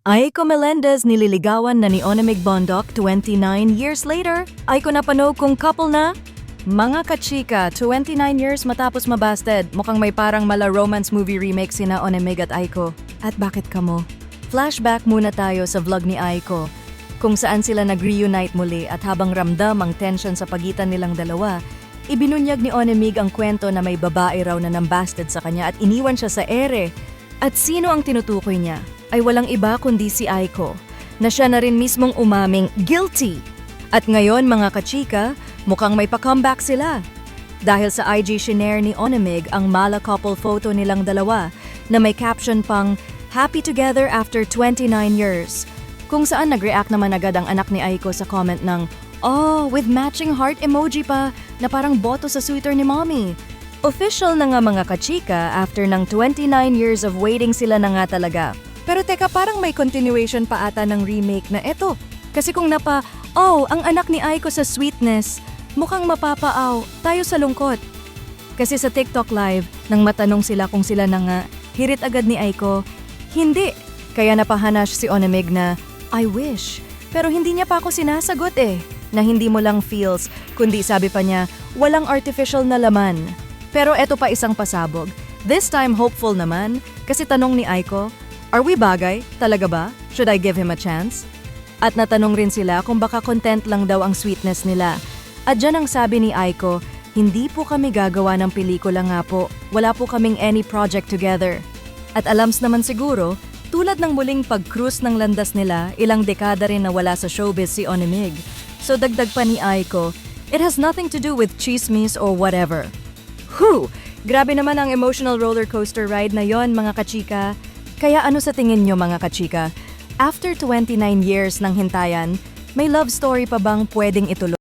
Aiko Melendez nililigawan na ni Onemig Bondoc 29 years later. Aiko napanog kung couple na? Mga kachika, 29 years matapos mabasted, mukhang may parang mala romance movie remake sina Onemig at Aiko. At bakit kamo? Flashback muna tayo sa vlog ni Aiko, kung saan sila nag-reunite muli at habang ramdam ang tension sa pagitan nilang dalawa, ibinunyag ni Onemig ang kwento na may babae raw na nambasted sa kanya at iniwan siya sa ere. At sino ang tinutukoy niya? Ay walang iba kundi si Aiko, na siya na rin mismong umaming guilty. At ngayon mga kachika, mukhang may pa-comeback sila. Dahil sa IG shinare ni Onemig ang mala couple photo nilang dalawa na may caption pang "Happy together after 29 years." Kung saan nag-react naman agad ang anak ni Aiko sa comment ng "Oh, with matching heart emoji pa na parang boto sa sweater ni mommy." Official na nga mga kachika, after ng 29 years of waiting sila na nga talaga. Pero teka, parang may continuation pa ata ng remake na eto. Kasi kung ang anak ni Aiko sa sweetness, mukhang mapapaaw tayo sa lungkot. Kasi sa TikTok live, nang matanong sila kung sila na nga, hirit agad ni Aiko, hindi. Kaya napahanash si Onemig na, I wish. Pero hindi niya pa ako sinasagot na hindi mo lang feels, kundi sabi pa niya, walang artificial na laman. Pero eto pa isang pasabog. This time hopeful naman, kasi tanong ni Aiko, are we bagay? Talaga ba? Should I give him a chance? At natanong rin sila kung baka content lang daw ang sweetness nila. At dyan ang sabi ni Aiko, hindi po kami gagawa ng pelikula nga po. Wala po kaming any project together. At alams naman siguro, tulad ng muling pag-cruise ng landas nila, ilang dekada rin na wala sa showbiz si Onemig. So dagdag pa ni Aiko, it has nothing to do with chismis or whatever. Whew! Grabe naman ang emotional roller coaster ride na yon mga kachika. Kaya ano sa tingin nyo mga kachika? After 29 years ng hintayan, may love story pa bang pwedeng ituloy?